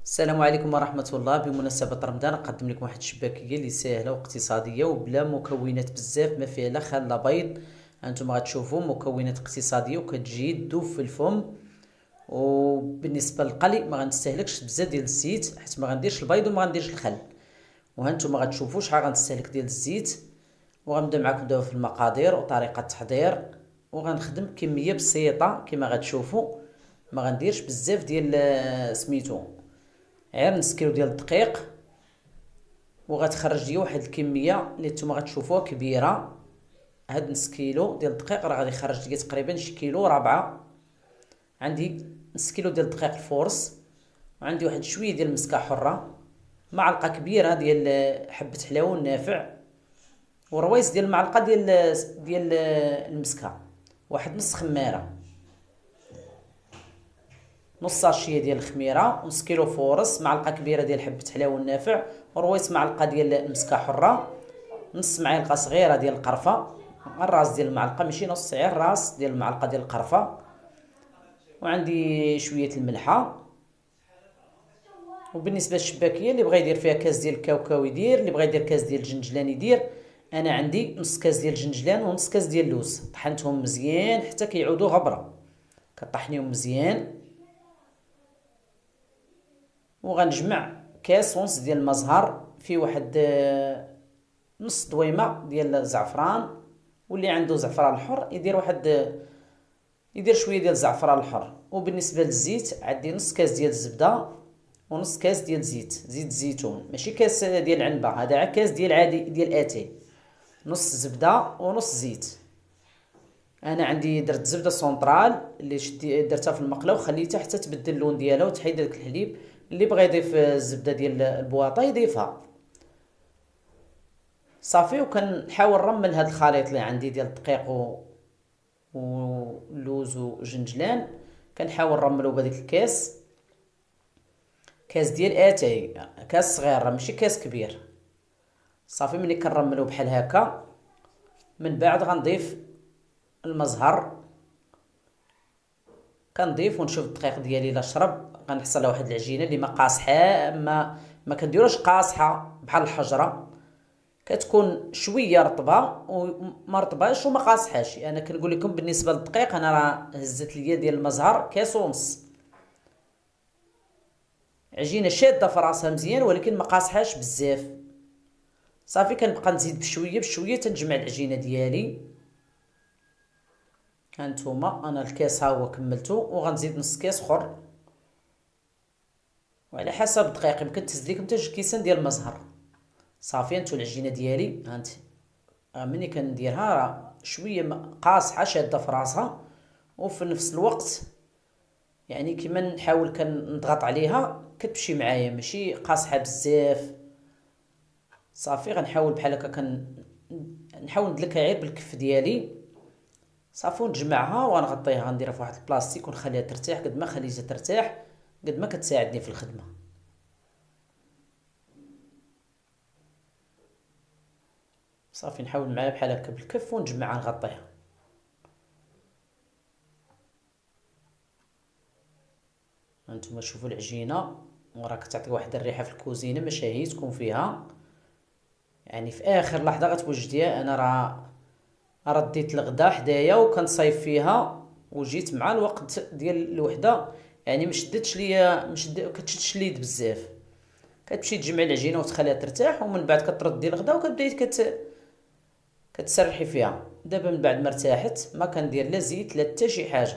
السلام عليكم ورحمة الله. بمناسبة رمضان نقدم لكم واحد الشباكية اللي سهلة واقتصادية وبلا مكونات بزاف، ما فيها لا خل لا بيض. هانتوما غتشوفوا مكونات اقتصادية وكتجي تذوب في الفم. وبالنسبة للقلي ما غنستهلكش بزاف ديال الزيت، حيت ما غنديرش البيض وما غنديرش الخل. وهانتوما غتشوفوا شحال غنستهلك ديال الزيت. وغنبدا معكم دابا في المقادير وطريقة التحضير. وغنخدم كمية بسيطة كما غتشوفوا، ما غنديرش بزاف ديال سميتو، غير نص كيلو ديال الدقيق. وغتخرج لي واحد الكميه اللي نتوما غتشوفوها كبيره. هاد نص كيلو ديال الدقيق راه غادي يخرج لي تقريبا شي كيلو ربعة. عندي نص كيلو ديال الدقيق الفورس، وعندي واحد شويه ديال المسكه حره، معلقه كبيره ديال حبه حلاوه نافع، وروايس ديال المعلقه ديال المسكه، واحد نص خماره، نص ساشيه ديال الخميره، نص كيلو فورس، معلقه كبيره ديال حبه حلاوه النافع، ورويس معلقه ديال المسكه حره، نص معلقه صغيره ديال القرفه، الراس ديال المعلقه ماشي نص، غير الراس ديال المعلقه ديال القرفه. وعندي شويه الملحه. وبالنسبه للشباكيه اللي بغى يدير فيها كاس ديال الكاوكاو يدير، اللي بغى يدير كاس ديال الجنجلان يدير. انا عندي نص كاس ديال الجنجلان ونص كاس ديال اللوز، طحنتهم مزيان حتى كيعودوا غبره، كطحنيهم مزيان. وغنجمع كاس ونص ديال المزهر في واحد نص دويمه ديال الزعفران، واللي عنده زعفران الحر يدير يدير شويه ديال الزعفران الحر. وبالنسبه للزيت عندي نص كاس ديال الزبده ونص كاس ديال زيت الزيتون، ماشي كاس ديال العنبه، هذا كاس ديال عادي ديال اتاي. نص زبده ونص زيت. انا عندي درت زبده سونطرال اللي درتها في المقله وخليتها حتى تبدل اللون ديالها وتحيد داك الحليب. اللي بغى يضيف الزبده ديال البواطه يضيفها صافي. وكنحاول نرمل هذا الخليط اللي عندي ديال الدقيق واللوز وجنجلان، كنحاول نرملو بهذيك الكاس، كاس ديال اتاي، كاس صغير راه ماشي كاس كبير. صافي ملي كنرملو بحال هكا، من بعد غنضيف المزهر، كنضيف ونشوف الدقيق ديالي الا شرب. غنحصل على واحد العجينه اللي ما قاصحه، ما كنديروش قاصحه بحال الحجره، كتكون شويه رطبه وما رطباش وما قاصحاش. انا كنقول لكم بالنسبه للدقيق، انا راه هزت ليا ديال المزهر كاس ونص، عجينه شاده في راسها مزيان ولكن ما قاصحاش بزاف. صافي كنبقى نزيد بشويه بشويه تنجمع العجينه ديالي. هانتوما انا الكاس ها هو كملتو، وغنزيد نص كاس اخر، وعلى حسب الدقيق يمكن تزيد لكم حتى 2 كيسان ديال المزهر. صافي هانتو العجينه ديالي هانتي ملي كنديرها راه شويه قاصحه شاده في راسها، وفي نفس الوقت يعني كيما نحاول كنضغط عليها كتمشي معايا، ماشي قاصحه بزاف. صافي غنحاول بحال هكا نحاول ندلكها غير بالكف ديالي. صافي ونجمعها وغنغطيها، غنديرها في واحد البلاستيك ونخليها ترتاح. قد ما خليتها ترتاح قد ما كتساعدني في الخدمه. صافي نحاول معاها بحال هكا بالكف ونجمعها نغطيها. هانتوما شوفوا العجينه وراه كتعطي واحد الريحه في الكوزينه ما شاهي تكون فيها، يعني في اخر لحظه غتوجديها. انا راه ديت الغدا حدايا وكنصايب فيها، وجيت مع الوقت ديال الوحده يعني مشدتش ليا كتشدش اليد بزاف. كتمشي تجمع العجينه وتخليها ترتاح، ومن بعد كتردي الغدا وكتبداي كتسرحي فيها. دابا من بعد ما ارتاحت ما كندير لا زيت لا حتى شي حاجه.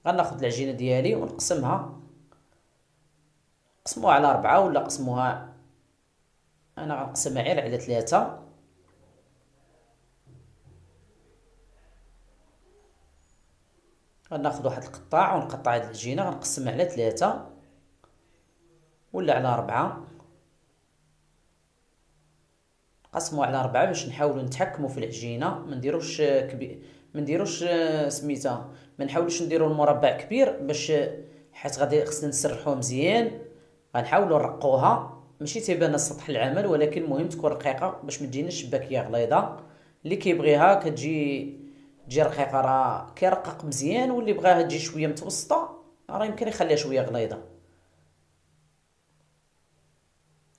غناخذ العجينه ديالي ونقسمها، قسموها على 4 ولا قسموها، انا غنقسمها غير على 3. غناخذ واحد القطاع ونقطع هاد العجينه، غنقسمها على 3 ولا على 4. نقسموها على 4 باش نحاولوا نتحكموا في العجينه، ما نديروش كبير، ما نديروش سميتها، ما نحاولوش نديروا المربع كبير باش حيت غادي خصنا نسرحوها مزيان. غنحاولوا نرقوها، ماشي تيبان السطح العمل ولكن المهم تكون رقيقه باش ما تجيناش شباكيه غليظه. اللي كيبغيها تجي رقيقه راه كيرقق مزيان، واللي بغاها تجي شويه متوسطه راه يمكن يخليها شويه غليظه.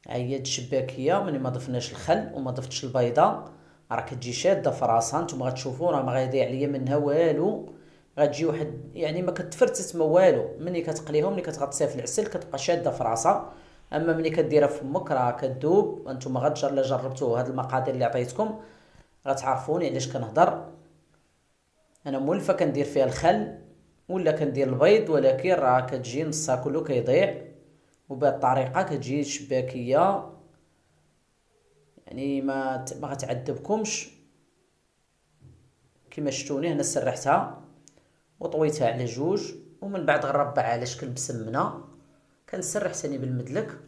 هي هاد الشباكيه ملي ما ضفناش الخل وما ضفتش البيضه راه كتجي شاده في راسها. نتوما غتشوفوا راه ما غيضيع عليا منها والو، غتجي واحد يعني ما كتفرتت ما والو. ملي كتقليهم ملي كتغطسيها في العسل كتبقى شاده في راسها، اما ملي كديرها في فمك راه كدوب. انتم غتجر الا جربتوا هاد المقادير اللي عطيتكم غتعرفوني علاش كنهضر. انا مولفه كندير فيها الخل ولا كندير البيض، ولكن راه كتجي نصها كله كيضيع. وبهذه الطريقه كتجي شباكيه يعني ما غتعذبكمش. كما شفتوني هنا سرحتها وطويتها على جوج، ومن بعد غنربعها على شكل بسمنه. كنسرح ثاني بالمدلك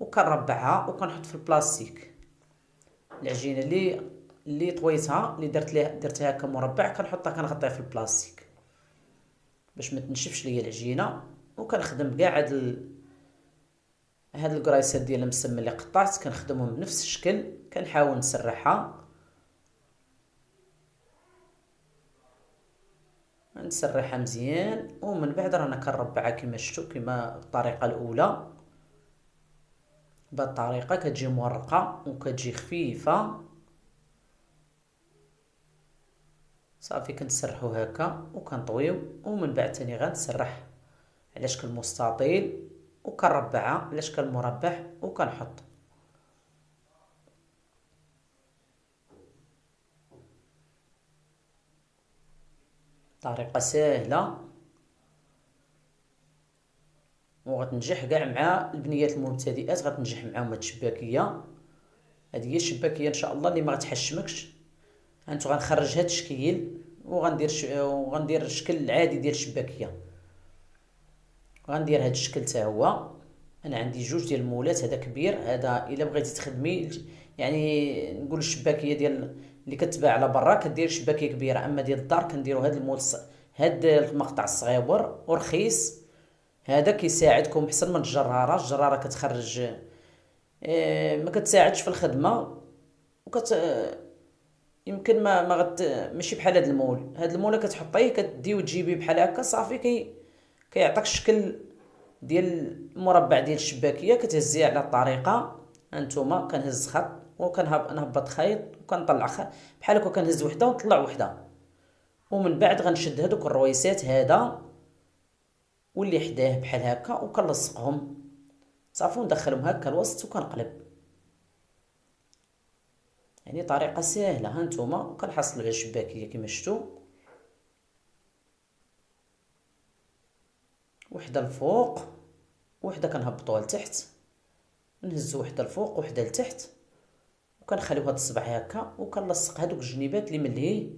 وكنربعها وكنحط في البلاستيك. العجينه اللي طويتها اللي درتها هكا مربع كنحطها كنغطيها في البلاستيك باش ما تنشفش ليا العجينه. وكنخدم كاع هاد الكرايسات ديال المسمن اللي قطعت كنخدمهم بنفس الشكل. كنحاول نسرحها مزيان، ومن بعد رانا كنربعها كما شفتوا كما الطريقه الاولى. بهاد الطريقه كتجي مورقه وكتجي خفيفه. صافي كنسرحو هكا وكنطويو، ومن بعد تاني غنسرح على شكل مستطيل وكنربعها على شكل مربع وكنحط. طريقه ساهله وغتنجح كاع مع البنيات المبتدئات، غتنجح معاهم هاد الشباكيه. هذه هي الشباكيه ان شاء الله اللي ما غتحشمكش. انتو غنخرج هاد الشكل وغندير الشكل العادي ديال الشباكيه. غندير هاد الشكل حتى هو. انا عندي جوج ديال المولات، هذا كبير، هذا الا بغيتي تخدمي يعني نقول الشباكيه ديال اللي كتباع على برا كدير شباكيه كبيره، اما ديال الدار كنديروا هاد المول هاد المقطع الصغيور ورخيص. هذا كيساعدكم احسن من الجراره كتخرج ما كتساعدش في الخدمه يمكن ما ماشي بحال هاد المول. هاد المول كتحطيه كتدي وتجيبيه بحال هكا صافي كيعطيك الشكل ديال المربع ديال الشباكيه. كتهزيه على الطريقه. هانتوما كنهز خط وكنهبط خيط وكنطلع خيط بحال هكا، كنهز وحده ونطلع وحده، ومن بعد غنشد هادوك الرويسات هذا واللي حداه بحال هكا وكنلصقهم صافي وندخلهم هكا الوسط وكنقلب. يعني طريقه ساهله. هانتوما وكنحصلوا على الشباكيه كما شفتوا، وحده الفوق وحده كنهبطوها لتحت، نهزو وحده الفوق وحده لتحت، وكنخليو هاد الصبع هكا وكنلصق هادوك الجنيبات اللي ملهي.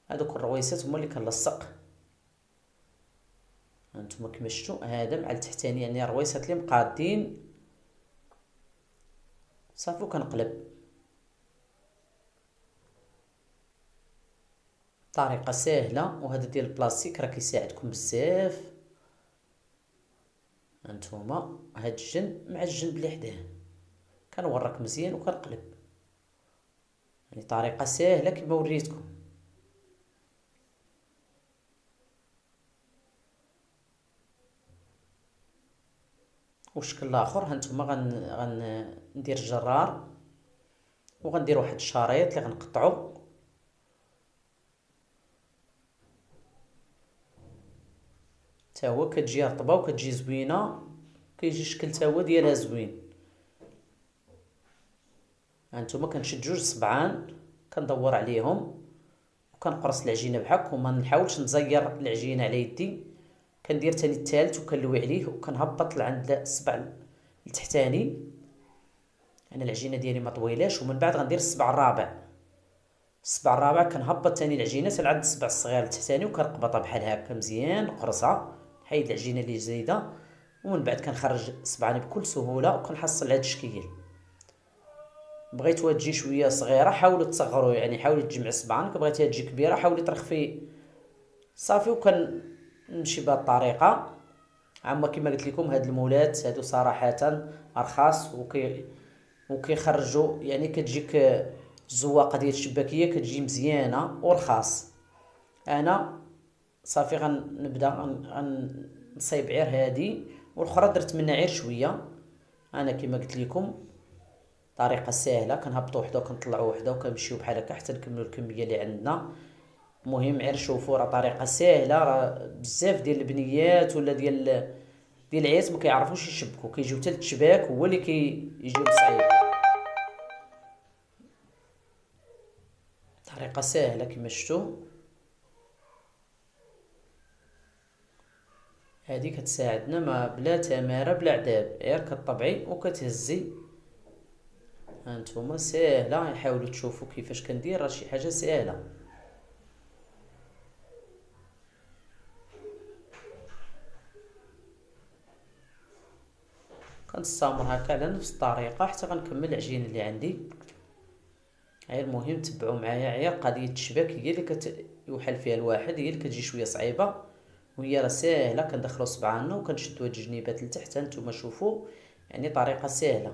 هادوك الرويسات هما اللي كنلصق. هانتوما كما شفتوا هذا مع التحتاني يعني الرويسات اللي مقادين صافي وكنقلب. طريقه ساهله، وهذا ديال البلاستيك راه كيساعدكم بزاف. هانتوما هاد الجنب مع الجنب اللي حداه كنورك مزيان وكنقلب. يعني طريقه ساهله كما وريتكم. وشكل الاخر هانتوما غندير جرار وغندير واحد الشريط اللي غنقطعو تا هو كتجي رطبه وكتجي زوينه، كيجي الشكل تا هو ديالها زوين. هانتوما كنشد جوج صبعان كندور عليهم وكنقرص العجينه بحال وما نحاولش نزير العجينه على يدي. كندير تاني الثالث وكنلوي عليه وكنهبط لعند الصبع التحتاني. انا العجينه ديالي ما طويلاش، ومن بعد غندير الصبع الرابع. الصبع الرابع كنهبط تاني العجينه لعند الصبع الصغير التحتاني وكنقبطها بحال هكا مزيان نقرصها، نحيد العجينه اللي زايده، ومن بعد كنخرج صبعاني بكل سهوله وكنحصل هذا الشكل. بغيتوها تجي شويه صغيره حاولوا تصغروا، يعني حاولوا تجمع صبعانك. بغيتها تجي كبيره حاولي ترخفي صافي. وكنمشي بهذه الطريقه. عما كما قلت لكم هاد المولات هادو صراحه ارخص وكيخرجوا يعني كتجيك الزواقه ديال الشباكيه كتجي مزيانه ورخاص. انا صافي غنبدا غنصايب عير هادي، والاخرى درت منها عير شويه. انا كما قلت لكم طريقه سهله، كنهبطوا وحده وكنطلعوا وحده وكنمشيو بحال هكا حتى نكملوا الكميه اللي عندنا. المهم غير شوفوا راه طريقه سهله، راه بزاف ديال البنيات ولا ديال العيات ما كيعرفوش يشبكوا، كيجيو حتى التشباك هو اللي كيجيو صعيب. طريقه سهله كما شفتوا، هذه كتساعدنا ما بلا تماره بلا عذاب، غير كطبعي وكتهزي. هانتوما ساهله، حاولوا تشوفوا كيفاش كندير، راه شي حاجه ساهله. كنستمر هكا على نفس الطريقه حتى غنكمل العجين اللي عندي. غير المهم تبعوا معايا، غير قضيه التشباك هي اللي يوحل فيها الواحد، هي اللي كتجي شويه صعيبه، وهي راه ساهله. كندخلوا صبعنا وكنشدوا هاد الجنيبات لتحت، هانتوما شوفوا يعني طريقه ساهله.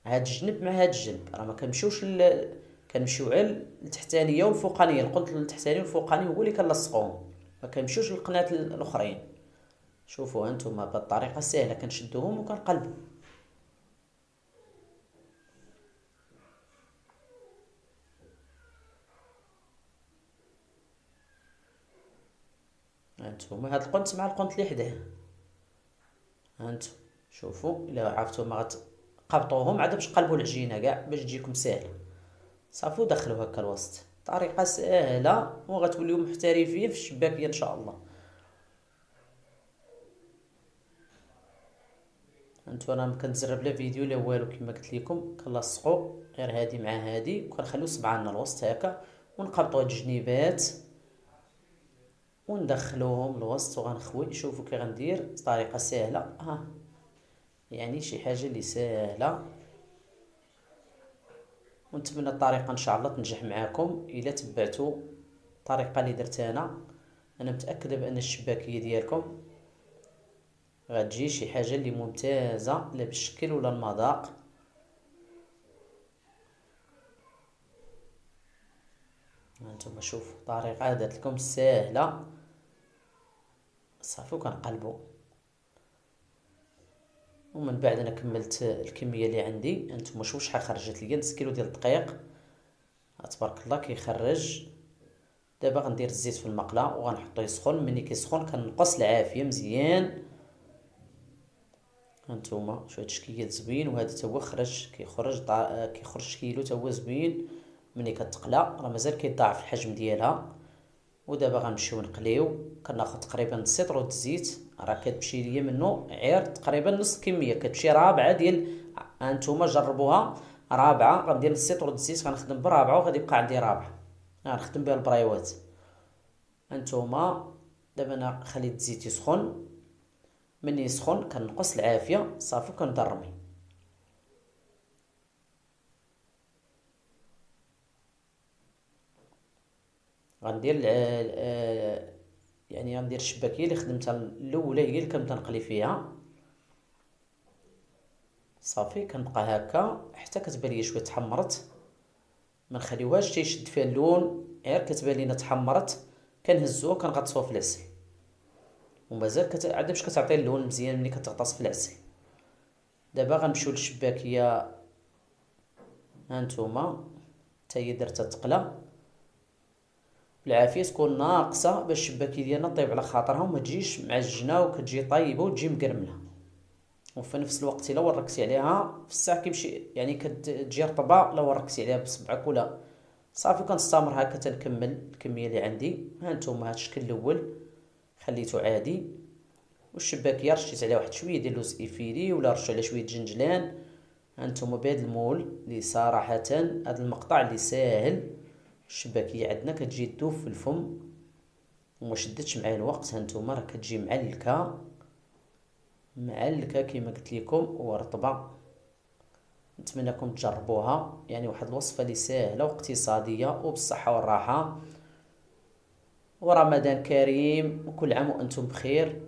هاد الجنب مع هاد الجنب راه ما كنمشيوش كنمشيو غير التحتانيه والفوقانيه، القنت التحتاني والفوقاني هو اللي كنلصقوهم، ما كنمشيوش للقنات الاخرين. شوفوا هانتوما بهاد الطريقه ساهله، كنشدوهم وكنقلبوا. هانتوما هاد القنت مع القنت اللي حداه، هانتو شوفوا الا عرفتوا ما غتقبطوهم عاد باش تقلبوا العجينه كاع باش تجيكم ساهله. صافي ودخلوا هكا الوسط، طريقه ساهله وغتوليو محترفين في الشباكيه ان شاء الله. هانتو انا مكنتزرب لا فيديو لا والو، كما قلت لكم كنلصقوا غير هادي مع هادي وكنخليو صبعنا الوسط هكا ونقبطوا هاد الجنيبات وندخلوهم الوسط وغنخوي. شوفوا كي غندير طريقه ساهله، ها يعني شي حاجه اللي ساهله. ونتمنى الطريقه ان شاء الله تنجح معاكم الا تبعتوا الطريقه اللي درت انا متاكده بان الشباكيه ديالكم غتجي شي حاجه اللي ممتازه، لا بالشكل ولا المذاق. هانتوما شوفوا طريقه درت لكم ساهله. صافي وكنقلبوا، ومن بعد انا كملت الكميه اللي عندي. هانتوما شوفوا شحال خرجت ليا، نص كيلو ديال الدقيق، تبارك الله كيخرج. دابا غندير الزيت في المقله وغنحطو يسخن، ملي كيسخن كنقص العافيه مزيان. هانتوما شويه تشكيل زوين، وهذا تا هو كيخرج شكيلو تا هو زوين. ملي كتقلى راه مازال كيضاعف الحجم ديالها. ودابا غنمشيو نقليو، كناخذ تقريبا نص لتر د الزيت، راه كتمشي ليا منه غير تقريبا نص الكميه، كتمشي رابعه ديال. هانتوما جربوها، رابعه غندير نص لتر د الزيت، غنخدم برابعه وغادي يبقى عندي رابعه غنخدم بها البريوات. هانتوما دابا انا خليت الزيت يسخن، مني يسخن كنقص العافيه صافي كنضرمي. غندير يعني غندير الشباكيه اللي خدمتها الاولى هي اللي كنبدا نقلي فيها. صافي كنبقى هكا حتى كتبان ليا شويه تحمرت، ما نخليوهاش تيشد فيها اللون، غير كتبان لينا تحمرت كنهزوها كنغطسوها في العسل، ومازال عاد باش كتعطي اللون مزيان ملي كتغطس في العسل. دابا غنمشيو للشباكيه، هانتوما حتى هي درتها تقلى بالعافيه، تكون ناقصه باش الشباكيه ديالنا طيب على خاطرها وما تجيش معجنه وكتجي طيبه وتجي مقرمله. وفي نفس الوقت الا وركتي عليها في الساعه كيمشي يعني كتجي رطبه، لا وركتي عليها بصبعك ولا. صافي كنستمر هكا تنكمل الكميه اللي عندي. هانتوما هاد الشكل الاول خليته عادي، والشباكيه رشيت عليها واحد شويه ديال لوز ايفيلي ولا رشوا عليها شويه جنجلان. هانتوما بهذا المول اللي صراحه هذا المقطع اللي ساهل، الشباكيه عندنا كتجي تذوب في الفم وما شدتش معايا الوقت. هانتوما راه كتجي معلكه معلكه كما قلت لكم ورطبه. نتمنىكم تجربوها، يعني واحد الوصفه اللي ساهله واقتصاديه وبالصحه والراحه. ورمضان كريم وكل عام وانتم بخير.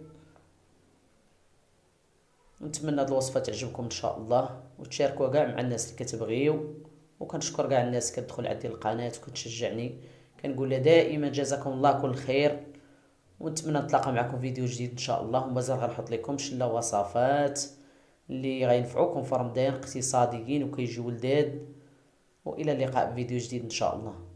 نتمنى هاد الوصفه تعجبكم ان شاء الله وتشاركوها كاع مع الناس اللي كتبغيو. وكنشكر كاع الناس كتدخل عندي القناه وكتشجعني، كنقول لها دائما جزاكم الله كل خير. ونتمنى نتلاقى معكم فيديو جديد ان شاء الله، ومازال غنحط لكم شله وصفات اللي غينفعوكم في رمضان، اقتصاديين وكيجيو لداد. والى اللقاء في فيديو جديد ان شاء الله.